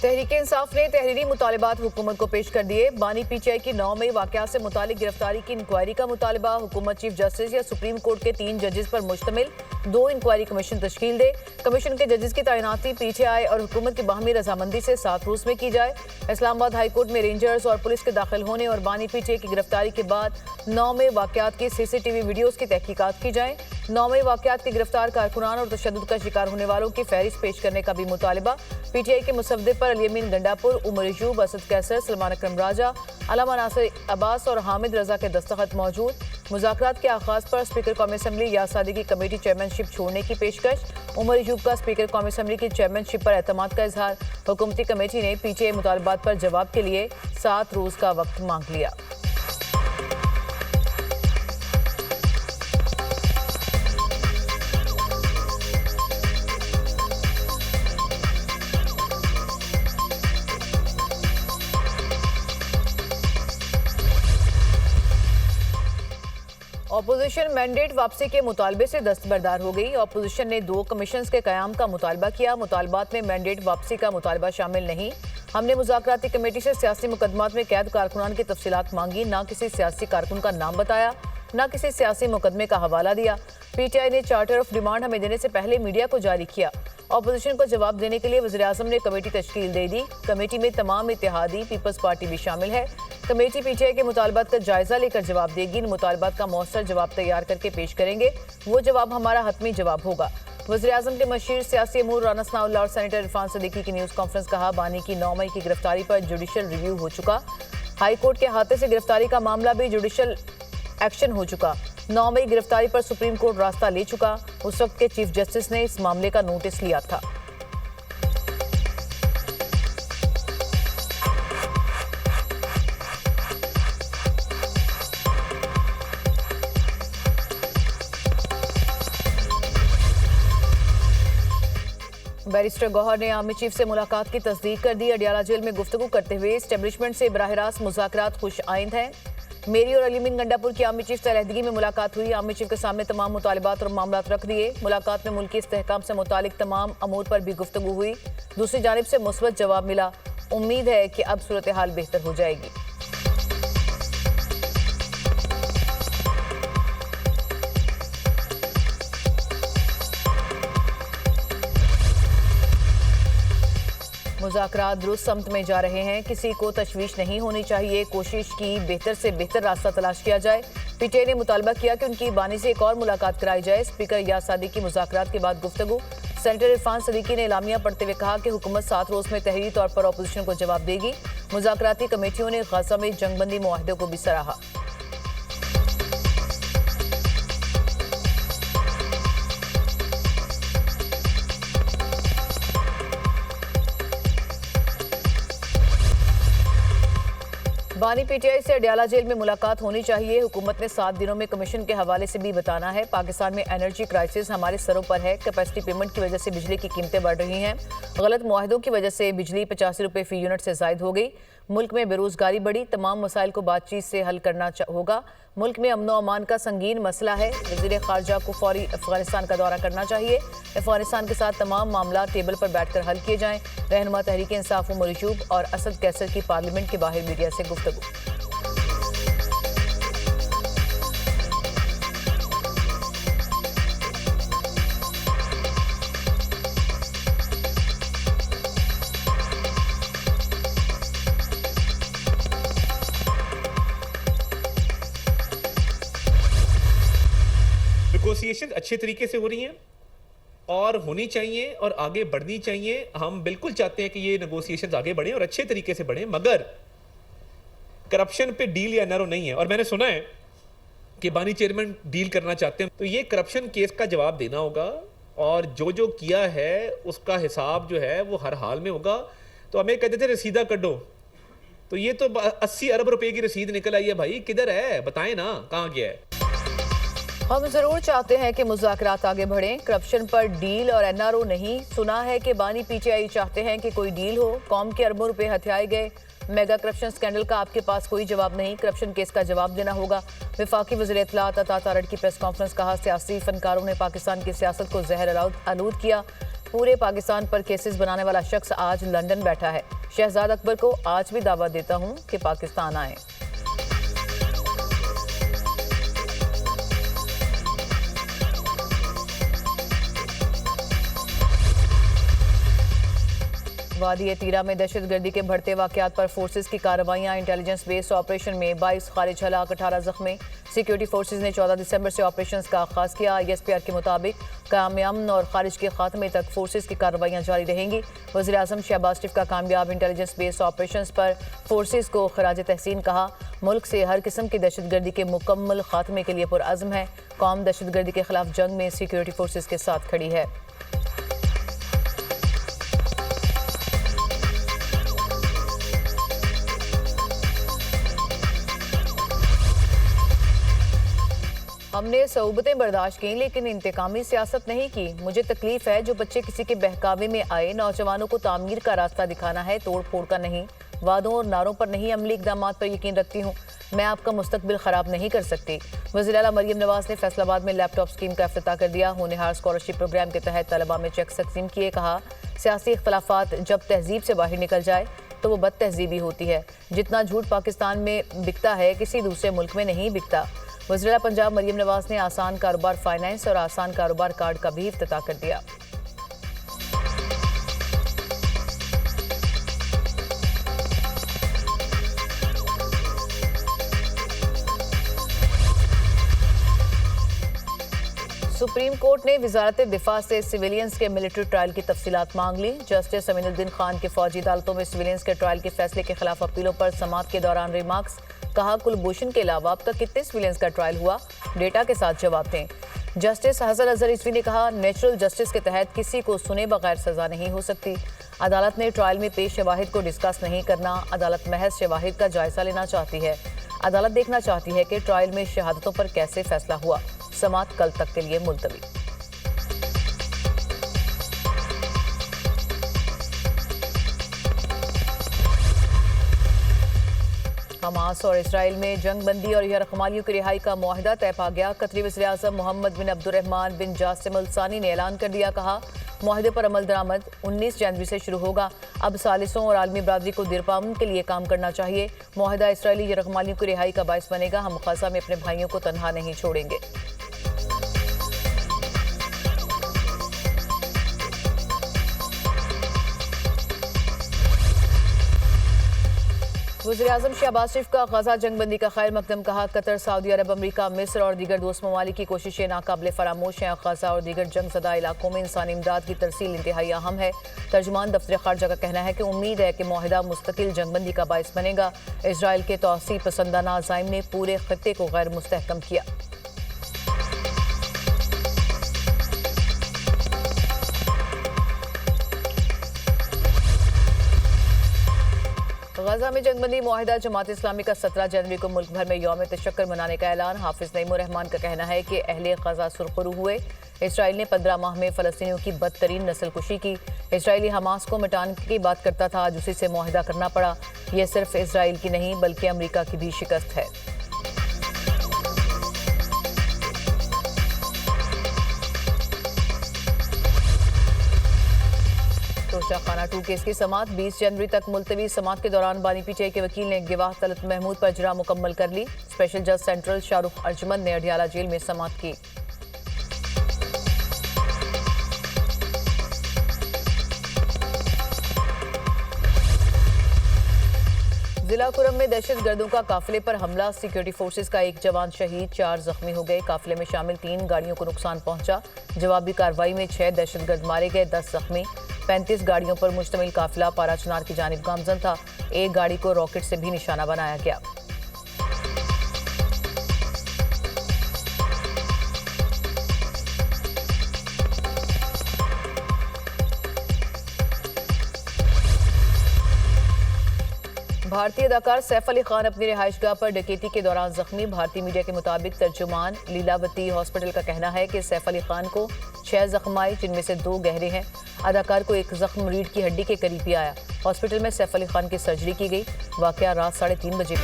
तहरीक इंसाफ ने तहरीरी मुतालबात हुकूमत को पेश कर दिए। बानी पीटीआई की 9 मई वाकयात से मुतालिक गिरफ्तारी की इंक्वायरी का मुतालबा। हुकूमत चीफ जस्टिस या सुप्रीम कोर्ट के 3 जजेस पर मुश्तमिल 2 इंक्वायरी कमीशन तश्कील दे। कमीशन के जजेस की तैनाती पीटीआई और हुकूमत की बाहमी रजामंदी से 7 रोज में की जाए। इस्लामाबाद हाई कोर्ट में रेंजर्स और पुलिस के दाखिल होने और बानी पीटीआई की गिरफ्तारी के बाद 9 मई वाकयात की सीसीटीवी वीडियोज की तहकीकात की जाए। 9 मई वाकयात के गिरफ्तार कारकुनान और तशद्दुद का शिकार होने वालों की फहरिस्त पेश करने का भी मुतालबा। पीटीआई के मुसव्वदे पर अली-अमीन गंडापुर, उमर अयूब, असद कैसर, सलमान अकरम राजा, अलामा नासिर अब्बास और हामिद रजा के दस्तखत मौजूद। मुज़ाकरात के आगाज पर स्पीकर कौमी असम्बली या सादी की कमेटी चेयरमैनशिप छोड़ने की पेशकश। उमर अयूब का स्पीकर कौमी असम्बली की चेयरमैनशिप पर एतमाद का इजहार। हुकूमती कमेटी ने पीटीआई मुतालबात पर जवाब के लिए 7 रोज का वक्त मांग लिया। ऑपोजिशन मैंडेट वापसी के मुतालबे से दस्तबरदार हो गई। ऑपोजिशन ने 2 कमीशंस के कयाम का मुतालबा किया। मुतालबात में मैंडेट वापसी का मुतालबा शामिल नहीं। हमने मुज़ाकराती कमेटी से सियासी मुकदमात में कैद कारकुनान की तफसीलात मांगी। ना किसी सियासी कारकुन का नाम बताया, ना किसी सियासी मुकदमे का हवाला दिया। पीटीआई ने चार्टर ऑफ डिमांड हमें देने से पहले मीडिया को जारी किया। ऑपोजिशन को जवाब देने के लिए वज़ीर-ए-आज़म ने कमेटी तश्कील दे दी। कमेटी में तमाम इत्तेहादी पीपल्स पार्टी भी शामिल है। कमेटी पीटीआई के मुतालबात का जायजा लेकर जवाब देगी। इन मुतालबात का मौसर जवाब तैयार करके पेश करेंगे। वो जवाब हमारा हतमी जवाब होगा। वज़ीर-ए-आज़म के मशीर सियासी अमूर राना सनाउल्लाह और सेनेटर इरफान सदीकी की न्यूज़ कॉन्फ्रेंस। कहा, बानी की 9 मई की गिरफ्तारी पर जुडिशल रिव्यू हो चुका। हाई कोर्ट के हाथे से गिरफ्तारी का मामला भी जुडिशल एक्शन हो चुका। 9 मई गिरफ्तारी पर सुप्रीम कोर्ट रास्ता ले चुका। उस वक्त के चीफ जस्टिस ने इस मामले का नोटिस लिया था। बैरिस्टर गौहर ने आर्मी चीफ से मुलाकात की तस्दीक कर दी। अडियाला जेल में गुफ्तगू करते हुए एस्टेब्लिशमेंट से बराह रास्त मुज़ाकरात खुश आइंद हैं। मेरी और अली-अमीन गंडापुर की आर्मी चीफ तलहदगी में मुलाकात हुई। आर्मी चीफ के सामने तमाम मुतालिबात और मामलात रख दिए। मुलाकात में मुल्की इस्तेहकाम से मुतालिक तमाम अमूर पर भी गुफ्तगू हुई। दूसरी जानिब से मुस्बत जवाब मिला। उम्मीद है कि अब सूरत हाल बेहतर हो जाएगी। मुज़ाकरात दुरुस्त समत में जा रहे हैं। किसी को तशवीश नहीं होनी चाहिए। कोशिश की बेहतर से बेहतर रास्ता तलाश किया जाए। पीटीआई ने मुतालबा किया कि उनकी बानी से एक और मुलाकात कराई जाए। स्पीकर या सादिक की मुज़ाकरात के बाद गुफ्तगू। सेनेटर इरफान सदीकी ने एलामिया पढ़ते हुए कहा कि हुकूमत 7 रोज में तहरीरी तौर पर अपोजिशन को जवाब देगी। मुज़ाकराती कमेटियों ने गाज़ा में जंगबंदी मुआहदे को भी सराहा। बानी पीटीआई से अडियाला जेल में मुलाकात होनी चाहिए। हुकूमत ने 7 दिनों में कमीशन के हवाले से भी बताना है। पाकिस्तान में एनर्जी क्राइसिस हमारे सरों पर है। कैपेसिटी पेमेंट की वजह से बिजली की कीमतें बढ़ रही हैं। गलत मुआहदों की वजह से बिजली 85 रुपये फी यूनिट से जायद हो गई। मुल्क में बेरोजगारी बढ़ी। तमाम मसाइल को बातचीत से हल करना होगा। मुल्क में अमन व अमान का संगीन मसला है। वज़ीर ख़ारजा को फौरी अफगानिस्तान का दौरा करना चाहिए। अफगानिस्तान के साथ तमाम मामला टेबल पर बैठकर हल किए जाएं। रहनुमा तहरीक इंसाफ उमर अयूब और असद कैसर की पार्लियामेंट के बाहर मीडिया से गुफ्तगू। नेगोशिएशन अच्छे तरीके से हो रही हैं और होनी चाहिए और आगे बढ़नी चाहिए। हम बिल्कुल चाहते हैं कि ये नेगोशिएशंस आगे बढ़ें और अच्छे तरीके से बढ़ें, मगर करप्शन पे डील या एनआरओ नहीं है। और मैंने सुना है कि बानी चेयरमैन डील करना चाहते हैं, तो ये करप्शन केस का जवाब देना होगा और जो जो किया है उसका हिसाब जो है वो हर हाल में होगा। तो हमें कहते थे रसीदा कड्डो, तो ये तो 80 अरब रुपए की रसीद निकल आई है भाई, किधर है बताएं ना, कहाँ गया है। हम जरूर चाहते हैं कि मुज़ाकरात आगे बढ़ें, करप्शन पर डील और एनआरओ नहीं। सुना है कि बानी पीटीआई चाहते हैं कि कोई डील हो। कौम के अरबों रुपए हथियाए गए। मेगा करप्शन स्कैंडल का आपके पास कोई जवाब नहीं। करप्शन केस का जवाब देना होगा। वफाकी वज़ीर इत्तलात अता तारड़ की प्रेस कॉन्फ्रेंस। कहा, सियासी फनकारों ने पाकिस्तान की सियासत को जहर आलूद किया। पूरे पाकिस्तान पर केसेस बनाने वाला शख्स आज लंदन बैठा है। शहजाद अकबर को आज भी दावत देता हूं कि पाकिस्तान आए। वादी तीरा में दहशतगर्दी के बढ़ते वाकयात पर फोर्सेस की कार्रवाइयां। इंटेलिजेंस बेस्ड ऑपरेशन में 22 खारिज हलाक, 18 जख्मी। सिक्योरिटी फोर्सेस ने 14 दिसंबर से ऑपरेशंस का आगाज किया। ISPR के मुताबिक क़याम अमन और खारिज के खात्मे तक फोर्सेस की कार्रवाइयां जारी रहेंगी। वज़ीर आज़म शहबाज शरीफ का कामयाब इंटेलिजेंस बेस्ड ऑपरेशंस पर फोर्सेस को खराज तहसीन कहा। मुल्क से हर किस्म की दहशतगर्दी के मुकम्मल खात्मे के लिए पुरअज़्म है। कौम दहशतगर्दी के खिलाफ जंग में सिक्योरिटी फोर्सेस के साथ खड़ी है। हमने सऊबतें बर्दाश्त की लेकिन इंतकामी सियासत नहीं की। मुझे तकलीफ है जो बच्चे किसी के बहकावे में आए। नौजवानों को तामीर का रास्ता दिखाना है, तोड़ फोड़ का नहीं। वादों और नारों पर नहीं, अमली इकदाम पर यकीन रखती हूँ। मैं आपका मुस्तकबिल ख़राब नहीं कर सकती। वज़ीर आला मरियम नवाज ने फैसलाबाद में लैपटॉप स्कीम का इफ्तिताह कर दिया। होनहार स्कॉलरशिप प्रोग्राम के तहत तलबा में चेक तकसीम किए। कहा, सियासी इख्तलाफात जब तहजीब से बाहर निकल जाए तो वो बद तहजीबी होती है। जितना झूठ पाकिस्तान में बिकता है किसी दूसरे मुल्क में नहीं बिकता। वज़ीर आला पंजाब मरियम नवाज ने आसान कारोबार फाइनेंस और आसान कारोबार कार्ड का भी इफ्तिताह कर दिया। सुप्रीम कोर्ट ने वजारत दिफा से सिविलियंस के मिलिट्री ट्रायल की तफसीलात मांग ली। जस्टिस अमीनुद्दीन खान के फौजी अदालतों में सिविलियंस के ट्रायल के फैसले के खिलाफ अपीलों पर समाअत के दौरान रिमार्क्स। कहा, कुलभूषण के अलावा अब तक कितने सिविलियंस का ट्रायल हुआ, डेटा के साथ जवाब दें। जस्टिस हसन अजहर रिजवी ने कहा, नेचुरल जस्टिस के तहत किसी को सुने बगैर सजा नहीं हो सकती। अदालत ने ट्रायल में पेश शवाहिद को डिस्कस नहीं करना। अदालत महज शवाहिद का जायजा लेना चाहती है। अदालत देखना चाहती है कि ट्रायल में शहादतों पर कैसे फैसला हुआ। समाअत कल तक के लिए मुलतवी। हमास और इसराइल में जंग बंदी और यरगमालियों की रिहाई का मुआहिदा तय पा गया। कतरी वज़ीर आज़म मोहम्मद बिन अब्दुर्रहमान बिन जासिम अल सानी ने ऐलान कर दिया। कहा, मुआहिदे पर अमल दरामद 19 जनवरी से शुरू होगा। अब सालिसों और आलमी बरादरी को दिरपामन के लिए काम करना चाहिए। मुआहिदा इसराइली यरगमालियों की रिहाई का बायस बनेगा। हम गज़ा में अपने भाइयों को तनहा नहीं छोड़ेंगे। वज़ीर आज़म शहबाज शरीफ का गजा जंगबंदी का खैर मकदम। कहा, कतर, सऊदी अरब, अमरीका, मिस्र और दीगर दोस्त ममालिक की कोशिशें नाकाबिले फरामोश हैं। गजा और दीगर जंग ज़दा इलाकों में इंसानी इमदाद की तरसील इंतहाई अहम है। तर्जुमान दफ्तर खारजा का कहना है कि उम्मीद है कि मुआहिदा मुस्तकिल जंगबंदी का बायस बनेगा। इसराइल के तौसीब पसंदाना अज़ाइम ने पूरे खत्ते को गैर मुस्तहकम किया। गजा में जंगबंदी मुआहिदा। जमात इस्लामी का 17 जनवरी को मुल्क भर में यौम तशक्कुर मनाने का ऐलान। हाफिज नईमुर रहमान का कहना है कि अहले गजा सुरखरू हुए। इसराइल ने 15 माह में फ़लस्तीनियों की बदतरीन नस्लकुशी की। इसराइली हमास को मिटाने की बात करता था, आज उसी से मुआहिदा करना पड़ा। यह सिर्फ इसराइल की नहीं बल्कि अमरीका की भी शिकस्त है। तोशाखाना 2 केस की समाअत 20 जनवरी तक मुलतवी। समाअत के दौरान बानी पीटीआई के वकील ने गवाह तलत महमूद पर इजरा मुकम्मल कर ली। स्पेशल जज सेंट्रल शाहरुख अर्जमन ने अडियाला जेल में समाअत की। जिला कुरम में दहशतगर्दों का काफिले पर हमला। सिक्योरिटी फोर्सेस का एक जवान शहीद, 4 जख्मी हो गए। काफिले में शामिल 3 गाड़ियों को नुकसान पहुंचा। जवाबी कार्रवाई में 6 दहशतगर्द मारे गए, 10 जख्मी। 35 गाड़ियों पर मुश्तमिल काफिला पाराचनार की जानिब गामजन था। एक गाड़ी को रॉकेट से भी निशाना बनाया गया। भारतीय अदाकार सैफ अली खान अपनी रिहाइशगाह पर डकैती के दौरान जख्मी। भारतीय मीडिया के मुताबिक तर्जुमान लीलावती हॉस्पिटल का कहना है कि सैफ अली खान को 6 जख्म आए, जिनमें से 2 गहरे हैं। अदाकार को एक जख्म रीढ़ की हड्डी के करीब भी आया। हॉस्पिटल में सैफ अली खान की सर्जरी की गई। वाकया रात 3:30 बजे।